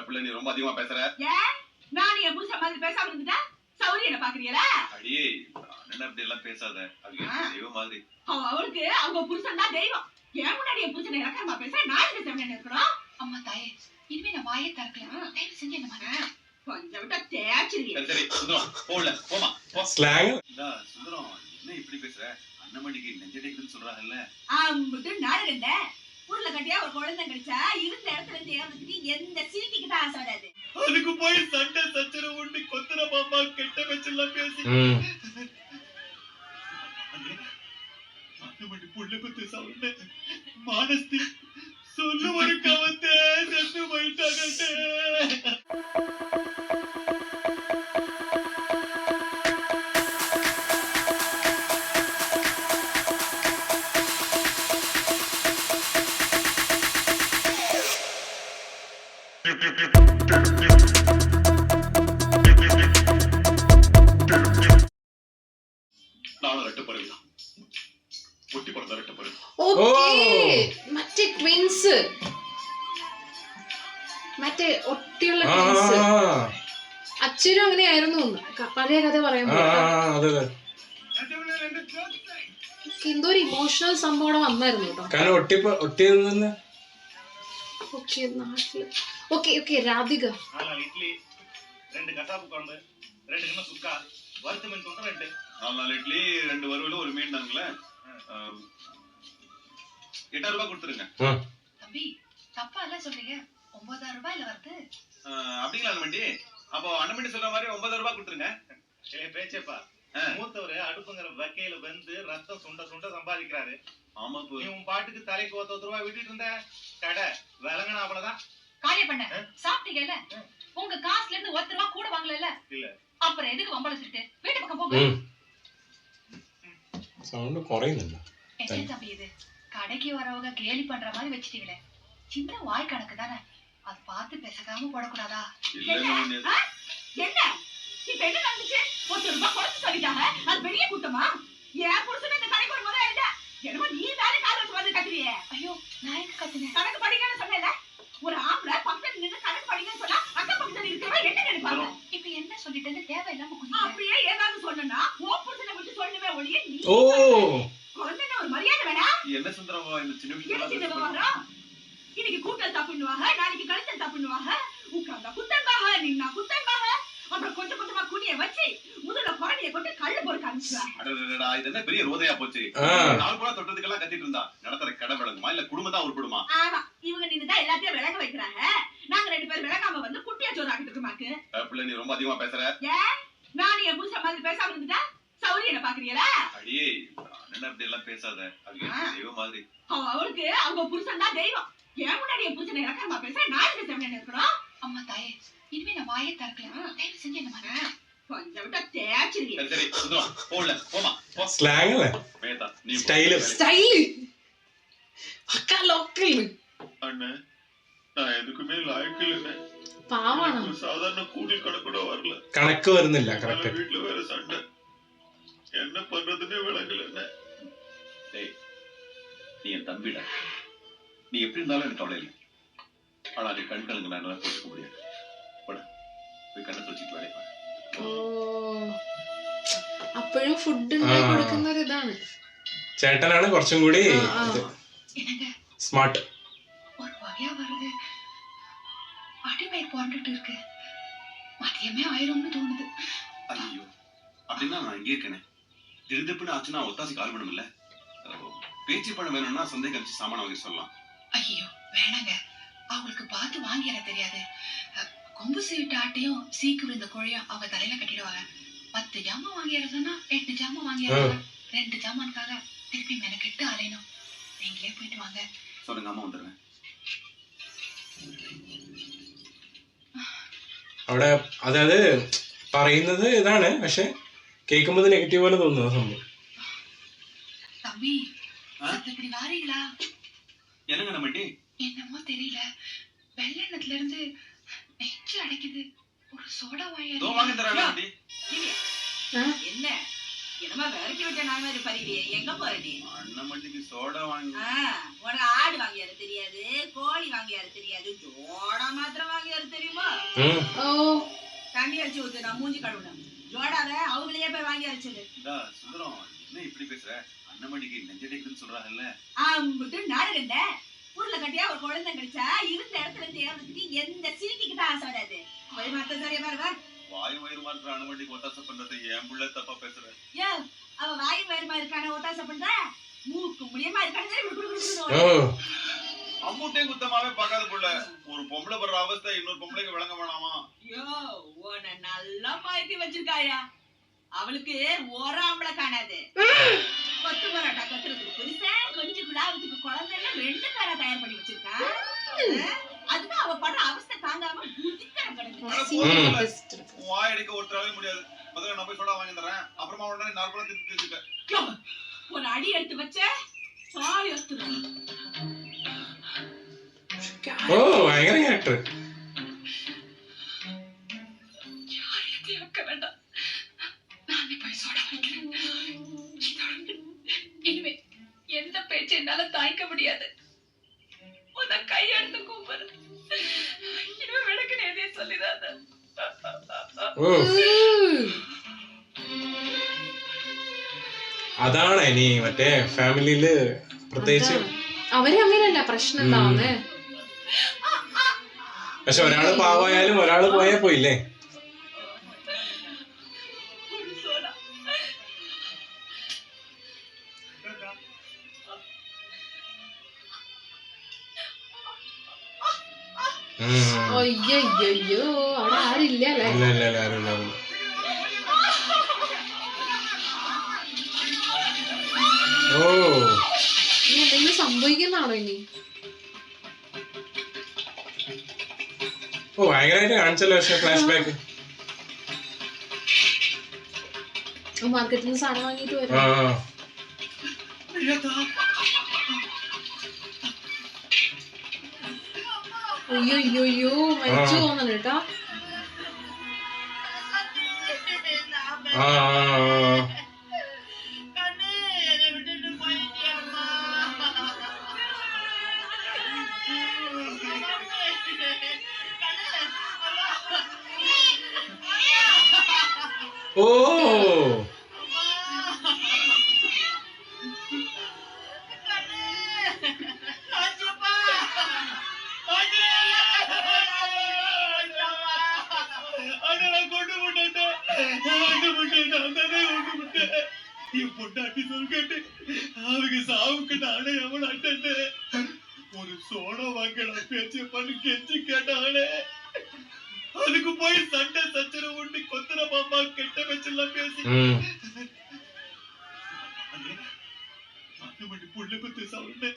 பிள்ளை நீ ரொம்ப அதிகமா பேசுற. ஏன் நான் என் புருஷன் மாதிரி பேசாம இருந்துட்டா சௌரிய என்ன பாக்குறீங்களா? அடியே என்ன அப்படி எல்லாம் பேசாத. அது தெய்வம் மாதிரி. அவளுக்கு அவங்க புருஷன் தான் தெய்வம். ஏன் முன்னாடி என் புருஷனை இறக்கமா பேசுறேன், நான் இந்த செவனே இருக்கணும். அம்மா தாயே, இனிமே நான் வாயே திறக்கலாம். தயவு செஞ்சு என்ன மாதிரி கொஞ்சம் விட்டா தேய்ச்சிருக்கீங்க. சரி சுந்தரம் போல போமா ஸ்லாங். சுந்தரம் என்ன இப்படி பேசுற? அண்ணமணிக்கு நெஞ்சடைக்குன்னு சொல்றாங்கல்ல. அம்பிட்டு நாடுகண்ட ஊர்ல கட்டியா ஒரு குழந்தை கிடைச்சா இருந்த இடத்துல இருந்து ஏறதுக்கு எந்த சிரிக்கிக்கு தான் ஆசை வராது. அதுக்கு போய் சண்டை சச்சரவு உண்டு கொத்துற மாமா கெட்ட வச்செல்லாம் பேசி அண்ணமணி புள்ள குத்து சவுண்ட மானஸ்தி சொல்லு ஒரு கவத்தை செத்து போயிட்டாங்க. ನಾನು ರಟ್ಟಪರಲ್ಲ ಒಟ್ಟಿ ಪಡೆದ ರಟ್ಟಪರ. ഓക്കേ മറ്റേ ട്വിൻസ്, മറ്റേ ഒട്ടിയുള്ള ട്വിൻസ്. അച്ഛനും അങ്ങനെയായിരുന്നു പഴയ കഥ പറയുമ്പോൾ. എന്തോ ഒരു ഇമോഷണൽ സംഭവം വന്നായിരുന്നു കേട്ടോ. Okay okay Radhika. இட்லி, 2 கசாப்பு குழம்பு, 2 கிண்ணம் சுக்கா, வறுத்த மீன் தொண்டை 2. 4 இட்லி, 2 வறுவல், 1 மீன் தாங்களே. 8000 ரூபாய் கொடுத்துருங்க. தம்பி தப்பா இல்ல சொல்றீங்க, 9000 ரூபாயில வருது. அப்படிங்களா அண்ணமண்டி? அப்போ அண்ணமண்டி சொல்ற மாதிரி 9000 ரூபாய் கொடுத்துருங்க. பேச்சப்பா, மூத்தவரு அடுப்புங்கிற வக்கையில வந்து ரத்தம் சுண்ட சுண்ட சம்பாதிக்கிறாரு. ஆமா, நீ உன் பாட்டுக்கு தலைக்கு 100 ரூபாய் விட்டுட்டு இருந்த கடை விளங்கனா அவ்வளவுதான். காலிய பண்ண சாப்பிட்டீங்கல்ல, உங்க காசுல இருந்து 1 ரூபாய் கூட வாங்கல இல்ல, அப்புறம் எதுக்கு வம்பளச்சிட்டு வீட்டு பக்கம் போங்க. சவுண்ட் குறையுதுல்ல. என்ன தம்பி இது, கடைக்கு வரவங்க கேலி பண்ற மாதிரி வச்சிட்டீங்களே, சின்ன வாய் கணக்கு தானே, அது பார்த்து பேசக்காம போடக்கூடாதா? என்ன இப்ப என்ன நடந்துச்சு? 1 ரூபாய் குறைச்சு சொல்லிட்டாங்க, அது பெரிய கூட்டமா? ஏன் புருஷன் இந்த கடைக்கு ஒரு முறை இல்ல, என்னமோ நீ வேற கால் வச்சு வந்து கட்டுறியே. ஐயோ நான் எங்க கத்துனேன்? கணக்கு படிக்கணும்னு சொன்னேன்ல, ஒரு ஆம்பளை பக்கத்துல நின்று கணக்கு படிக்கணும்னு சொன்னா அக்கம் பக்கத்துல இருக்கிறவங்க என்ன நினைப்பாங்க? இப்ப என்ன சொல்லிட்டேன்னு தேவையில்லாம அப்படியே ஏதாவது சொன்னா ஓ புருஷனை விட்டு சொல்லவே ஒழிய நீ குழந்தைன்னு ஒரு மரியாதை வேணா? என்ன சுந்தரம் இந்த சின்ன விஷயம்? இன்னைக்கு கூட்டல் தப்புன்னுவாங்க, நாளைக்கு கழுத்தல் தப்புன்னுவாங்க, உட்கார்ந்தா குத்தன்பாக, நின்னா குத்தன்பாக, அப்புறம் கொஞ்சம் கொஞ்சமா குனிய வச்சு முதல்ல குழந்தைய கொண்டு கள்ளு பொறுக்க ஆரம்பிச்சுவாங்க. இது என்ன பெரிய ரோதையா போச்சு? நாள் கூட தொட்டதுக்கெல்லாம் கத்திட்டு இருந்தா நடத்துற கடை விளங்குமா இல்ல குடும்பம் தான் உருப்படுமா? ஆமா, இவங்க நின்னுதான் எல்லாத்தையும் விளங்க வைக்கிறாங்க. நாங்க 2 பேரும் விளங்காம வந்து குட்டியா சோறு ஆக்கிட்டு இருக்கோமாக்கு. பிள்ளை நீ ரொம்ப அதிகமா பேசுற. ஏன் நான் என் புருஷன் மாதிரி பேசாம இருந்துட்டா சௌரிய என்ன பாக்குறீங்களா? அடியே என்ன அப்படி எல்லாம் பேசாத. அது தெய்வம் மாதிரி. அவளுக்கு அவங்க புருஷன் தான் தெய்வம். ஏன் முன்னாடி என் புருஷனை இறக்கமா பேசுறேன், நான் இந்த செவனே இருக்கணும். அம்மா தாயே, இனிமே நான் வாயே திறக்கலாம். தயவு செஞ்சு என்ன மாதிரி கொஞ்சம் விட்டா தேய்ச்சிருக்கீங்க. சரி சுந்தரம் போல போமா. ஸ்லாங் இல்ல, மேதா நீ ஸ்டைல் ஸ்டைல் பக்கா லோக்கல். அண்ணே நான் எதுக்குமே லாயக்கு இல்ல. பாவம், சாதாரண கூலி கணக்கு கூட வரல. கணக்கு வருന്നില്ല. கரெக்ட். வீட்டுல வேற சண்டை, என்ன பண்றதுன்னே விளங்கல. டேய் நீ என் தம்பிடா, நீ எப்படி இருந்தாலும் எனக்கு கவலை இல்லை. ஆனா நீ கண் கலங்க நான் என்னால போட்டுக்க முடியாது. போய் கண்ணை தொச்சிட்டு வேலைப்பா. അപ്പോഴും ഫുഡ് കൊടുക്കുന്ന ഒരു ഇതാണ്. ചേട്ടനാണ് കുറച്ചും കൂടി സ്മാർട്ട്. ஒரு வகையா வருது, அடிமை போட்டுட்டு இருக்கு, மதியமே ஆயிரும்னு தோணுது. ஐயோ அப்படின்னா நான் இங்கே இருக்கேனே, திருதப்புன்னு ஆச்சுன்னா ஒத்தாசி கால் பண்ணுமில்ல. பேச்சு பண்ண வேணும்னா சந்தை கழிச்சு சாமான வாங்கி சொல்லலாம். ஐயோ வேணாங்க, அவங்களுக்கு பார்த்து வாங்கிட தெரியாது. கொம்பு சீவிட்ட ஆட்டையும் சீக்கு விழுந்த கோழியும் அவங்க தலையில கட்டிடுவாங்க. 10 ஜாமான் வாங்கிடுறதுன்னா 8 ஜாமான் வாங்கிடுறாங்க. 2 ஜாமானுக்காக திருப்பி மெனக்கெட்டு அலையணும். நீங்களே போயிட்டு வாங்க. சொல்லுங்க, அம்மா வந்துடுறேன். അവിടെ അതായത് പറയുന്നത് ഇതാണ്, പക്ഷെ കേൾക്കുമ്പോൾ നെഗറ്റീവ് പോലെ തോന്നുന്നു സംഭവം. தம்பி இப்படி வாரீங்களா? என்னங்க நம்மட்டி? என்னமோ தெரியல, வெள்ளெண்ணத்துல இருந்து நெஞ்சு அடைக்குது. ஒரு சோடா வாங்க. தோ வாங்க தரடா நம்மட்டி. என்ன என்னமா வேறக்கி விட்ட நான் மாதிரி பரிவியே, எங்க போற நீ? அண்ணமட்டிக்கு சோடா வாங்க. உனக்கு ஆடு வாங்கியாரு தெரியாது, கோழி வாங்கியாரு தெரியாது, சோடா மாத்திரம் வாங்கியாரு தெரியுமா? ம் ஓ தண்ணி அடிச்சு ஊத்து நான் மூஞ்சி கழுவுனேன் ஜோடாத அவங்களையே போய் வாங்கி அரைச்சது சுந்தரம் என்ன இப்படி பேசுற அண்ணமணிக்கு நெஞ்சடைக்குன்னு சொல்றாங்கல்ல அம்பிட்டு நாடுகண்ட ஊர்ல கட்டியா ஒரு குழந்தை கிடைச்சா இருந்த இடத்துல இருந்து ஏறதுக்கு எந்த சிரிக்கிக்கு தான் ஆசை வராது போய் மத்த சரியா பாருவா வாயும் வயிறுமா இருக்கிற அண்ணமணிக்கு ஒத்தாசை பண்றது என் புள்ள தப்பா பேசுற ஏ அவ வாயும் வயிறுமா இருக்கான ஒத்தாசை பண்ற மூக்கு முடியமா இருக்கானு ஓ அம்மூட்டையும் குத்தமாவே பார்க்காத புள்ள ஒரு பொம்பளை படுற அவஸ்தை இன்னொரு பொம்பளைக்கு விளங்க வேணாமா ஐயோ உன்னை நல்லா மாத்தி வச்சிருக்காயா அவளுக்கு ஒரு ஆம்பளை காணாது கொத்து பரோட்டா கொத்துறதுக்கு புதுசா கொஞ்சம் குழாவதுக்கு குழந்தைல 2 பேரா தயார் பண்ணி வச்சிருக்கா அதுதான் அவ படுற அவஸ்தை தாங்காம குதிக்கற கிடக்கு வாய் அடிக்க ஒருத்தராவே முடியாது முதல்ல நான் போய் சோடா வாங்கி தரேன் அப்புறமா உடனே நார்மலா திட்டு வச்சுக்க ஒரு அடி எடுத்து வச்ச சாய் எடுத்துறேன் ஓ ഭയങ്കര ക്യാരക്ടർ வேண்டாம் நானே போய் சோடா வாங்கிக்கிறேன் இனிமே எந்த பேச்சு என்னால தாய்க்க முடியாது உன்னை கையெடுத்து கூப்பிடு இனிமே விளக்கு நேரே சொல்லிடாத ഓ അതാണ് ഇനി മറ്റേ ഫാമിലിയില് പ്രത്യേകിച്ച് അവര് അങ്ങനെയല്ല പ്രശ്നം എന്താന്ന് പക്ഷെ ഒരാള് പാവായാലും ഒരാള് പോയാ പോയില്ലേ അയ്യോ അവിടെ ആരില്ല അല്ലേ ഇല്ല ഇല്ല ഇല്ല ആരുമില്ല ഓ ഇനി എന്തെങ്കിലും സംഭവിക്കുന്നതാണോ ഇനി ഓ ഭയങ്കരമായിട്ട് കാണിച്ചല്ലോ പക്ഷെ ഫ്ലാഷ് ബാക്ക് മാർക്കറ്റിൽ നിന്ന് സാധനം വാങ്ങിട്ട് ആ വരും അയ്യോ മരിച്ചു പോകുന്നുണ്ട് കേട്ടോ ആ ഓ பொண்டாட்டி சொல்கட்டு அவங்க சாவுக்கு நானே எவ்வளவு அட்டே ஒரு சோடா வாங்கலாம் பேச்சு பண்ணி கெஞ்சி கேட்டாங்களே அதுக்கு போய் சண்டை சச்சரவு உண்டு கொத்துற மாமா கெட்ட வச்செல்லாம் பேசி மணி புள்ள பத்தி சொல்ல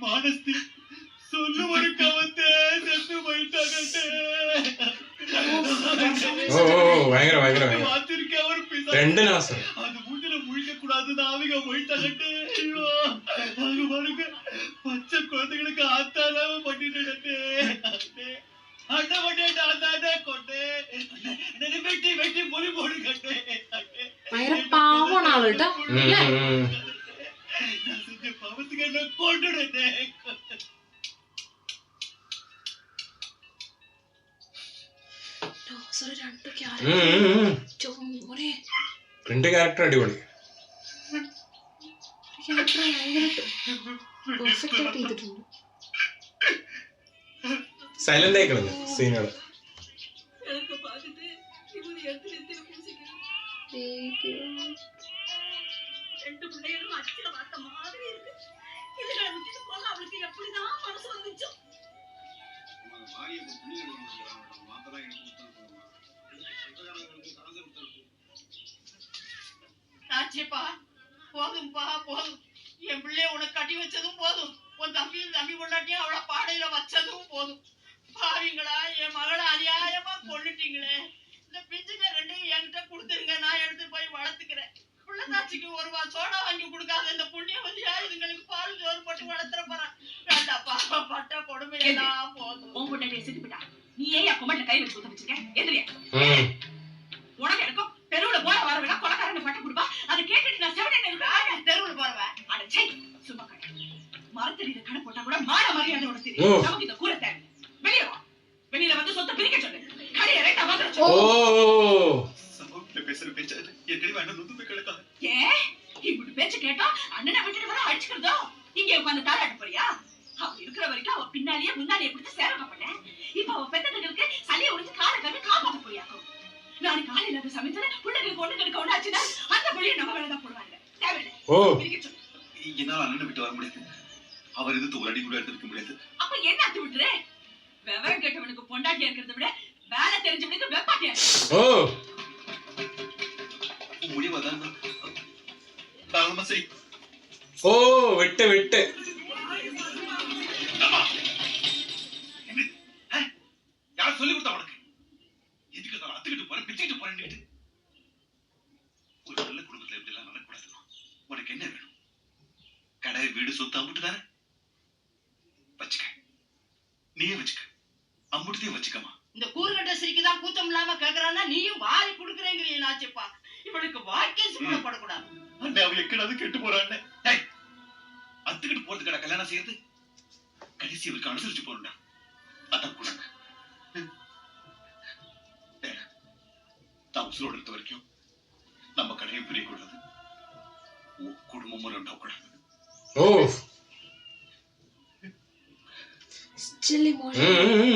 மானஸ்தி சொல்லு ஒரு கவத்தை செத்து போயிட்டாங்கட்டே ஓ பயங்கர பயங்கர பார்த்திருக்கேன் ஒரு பிசா ரெண்டு நாசம் அது மூஞ்சில முழிக்க கூடாதுன்னு அவங்க போயிட்டாங்கட்டே ஐயோ அவங்க பாருங்க பச்சை குழந்தைகளுக்கு ஆத்தாலாம பண்ணிட்டு அண்ணா பண்ணிட்டு ஆத்தானே கொண்டு வெட்டி வெட்டி மொழி போடு கட்டே ഭയങ്കര പാവമാണ് ആള് കേട്ടോ അല്ലേ நான் செஞ்ச பாவத்துக்கு என்ன கொண்டுடுனே രണ്ട് ക്യാരക്ടർ രണ്ട് ക്യാരക്ടർ അടിപൊളി ക്യാരക്ടർ ഭയങ്കരമായിട്ട് പെർഫെക്റ്റ് ആയിട്ട് ചെയ്തിട്ടുണ്ട് സൈലന്റ് ആയി കളഞ്ഞു സീനുകൾ ரெண்டு பிள்ளைகளும் அச்சில பார்த்த மாதிரி இருக்கு இதுல விட்டுட்டு போக அவளுக்கு எப்படிதான் மனசு வந்துச்சோ ஆச்சேப்பா போதும்பா போதும் என் பிள்ளைய உனக்கு கட்டி வச்சதும் போதும் உன் தம்பி பொண்டாட்டியும் அவளை பாடையில வச்சதும் போதும் பாவீங்களா என் மகளை அநியாயமா கொண்டுட்டீங்களே இந்த பிஞ்சுங்க ரெண்டையும் என்கிட்ட கொடுத்துருங்க நான் எடுத்து போய் வளர்த்துக்கிறேன் புள்ளதாச்சிக்கு ஒரு வா சோடா வாங்கி கொடுக்காத இந்த புண்ணியவதியா இதுங்களுக்கு பால் ஜோறு போட்டு வளர்த்துற போறான் வேண்டாப்பா பட்ட கொடுமையெல்லாம் போதும் உன் பொண்டாட்டிய செத்து போயிட்டா நீ ஏன் குமட்டில கை வச்சு குத்த வச்சிருக்க எதிரியா உனக்கு எனக்கும் தெருவுல போற வர விட கொலக்காரன் பட்ட கொடுப்பா அதை கேட்டுட்டு நான் செவனே இருக்கேன் தெருவுல போறவன் அடச்சை சும்மா கடை மரத்தடியில கடை போட்டா கூட மான மரியாதை உனக்கு தெரியும் நமக்கு இந்த கூரை தேவை வெளியே வா வெளியில வந்து சொத்தை பிரிக்க சொல்லு ஓ சமூகத்துல பேசுற பேச்சா ஏற்கனவே அண்ணன் நொந்து போய் கிடக்காது. ஏன் இப்படி பேச்சு கேட்டா அண்ணனை விட்டுட்டு வர அடிச்சுக்கிறதோ இங்க உட்காந்து தாளாட்ட போறியா? அவ இருக்கிற வரைக்கும் அவ பின்னாலேயே முன்னாடியே பிடிச்சு சேரக்க பண்ணேன். இப்ப அவ பெத்ததுகளுக்கு சளியை உடிச்சு காலை கழுவி காப்பாத்த போறியாக்கும். நாளைக்கு காலையில அந்த சமயத்துல பிள்ளைகளுக்கு ஒண்ணு கெடுக்க ஒண்ணாச்சுன்னா அந்த பிள்ளைய நம்ம வேலைதான் போடுவாங்க. தேவையில்லை. ஓ என்னால அண்ணனை விட்டு வர முடியாது. அவர் எதிர்த்து ஒரு அடி கூட எடுத்து வைக்க முடியாது. அப்ப என்ன அத்து விட்டுரு? விவரம் கேட்டவனுக்கு பொண்டாட்டியா இருக்கிறத விட வேலை தெரிஞ்சவனுக்கு வெப்பாட்டியா ஓ முடிவாதான் தாராளமா செய். ஓ விட்டு விட்டு யார் சொல்லி கொடுத்தா உனக்கு? எதுக்கு நான் அத்துக்கிட்டு போறேன் பிச்சுக்கிட்டு போறேன்னு ஒரு நல்ல குடும்பத்துல இப்படி எல்லாம் நடக்கூடாதுமா. உனக்கு என்ன வேணும்? கடை வீடு சொத்து அம்புட்டு தானே வச்சுக்க. நீயே வச்சுக்க. அம்புட்டுதையும் வச்சுக்கமா. இந்த கூறுகட்ட சிரிக்குதான் கூச்சம் இல்லாம கேக்குறான்னா நீயும் வாரி குடுக்குறேங்கிறிய நாச்சப்பா. இவளுக்கு வாழ்க்கை சுமப்படக்கூடாது. அண்ணே அவ எக்கடாவது கெட்டு போறான்னு அத்துக்கிட்டு போறதுக்கடா கல்யாணம் செய்யறது. கடைசி அவருக்கு அனுசரிச்சு போறா. அதான் குணங்க. தான் உசுரோடு இருந்த வரைக்கும் நம்ம கடையை பிரியக்கூடாது. குடும்பமும் ரெண்டாக்கூடாது. ஓ Still emotional.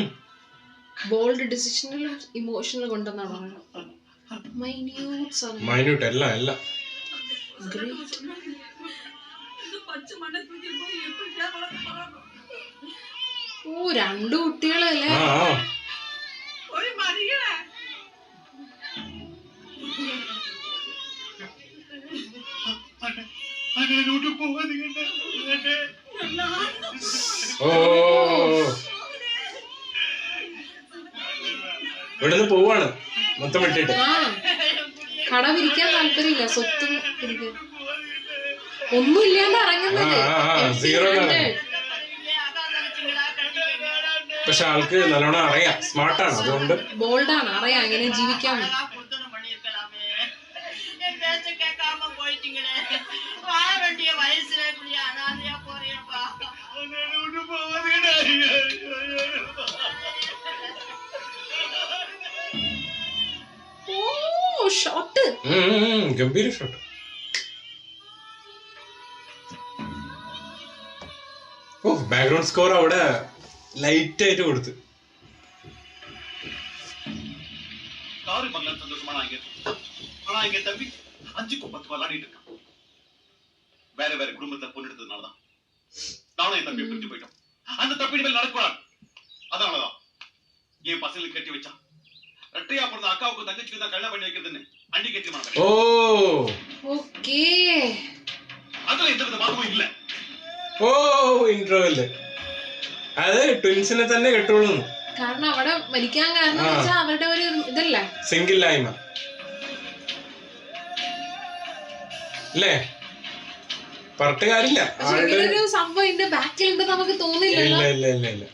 Bold decision emotional കൊണ്ടെന്നാണ് minutes ആണ്. മൈന്യൂട്ട് എല്ലാം എല്ലാം Great. ഇത് പച്ച മണ്ണ തൂക്കി പോയി എപ്പോഴാ വളർന്നു പോകാമോ? ഓ രണ്ട് കുട്ടികളല്ലേ? ആ ഒരു മറിയ അനോട്ട് പോവാതിങ്ങ. ഓ ഇവിടുന്ന് പോവാണ് മൊത്തം വിട്ടിട്ട്. ആ കട വിരിക്കാൻ താല്പര്യമില്ല, സ്വത്തും ഇരിക്കും ഒന്നും ഇല്ലാണ്ട് ഇറങ്ങുന്നത്. സീറോ. പക്ഷെ ആൾക്ക് നല്ലോണം അറിയാം, സ്മാർട്ടാണ്, അതുകൊണ്ട് ബോൾഡാണ്, അറിയാം എങ്ങനെ ജീവിക്കാൻ. என் பேச்ச கேட்காம போயிட்டீங்களே. வாழ வேண்டிய வயசுல இப்படி அனாதையா போறியப்பா. അനോട്ട് പോവാതിങ്ങ. ഓ ഷോട്ട് ഗംഭീര ഷോട്ട്. ഓ ബാക്ക്ഗ്രൗണ്ട് സ്കോർ അവിടെ ലൈറ്റ് ആയിട്ട് കൊടുത്തു. காரு மங்கலம் சந்தோஷமான ஆனா இங்க தம்பி 5க்கும் 10 விளையாடிட்டு இருக்கான். வேற வேற குடும்பத்தை பொண்ணெடுத்ததுனாலதான் நானும் என் தம்பியை பிரிஞ்சு போயிட்டோம். அந்த தப்பி மேல் நடக்கூடாது. அதனாலதான் என் பசங்களுக்கு கட்டி வச்சான். ரெட்டையா பிறந்த அக்காவுக்கு தங்கச்சிக்கு தான் கல்யாணம் பண்ணி வைக்கிறதுன்னு அண்டி கட்டி. ഓ ഓക്കേ. அதுல எந்த வித மாற்றமும் இல்ல. ഓ ഇന്റർവെല് അത് ട്വിൻസിനെ തന്നെ കെട്ടുള്ളൂ. കാരണം അവിടെ മരിക്കാൻ കാരണം വെച്ചാൽ അവരുടെ ഒരു ഇതല്ലേ, സിംഗിളായ്മ അല്ലേ? പറഞ്ഞിട്ട് കാര്യമില്ല. ഒരു സംഭവം ഇതിന്റെ ബാക്കിൽ ഉണ്ട് നമുക്ക് തോന്നില്ല. ഇല്ല ഇല്ല ഇല്ല ഇല്ല.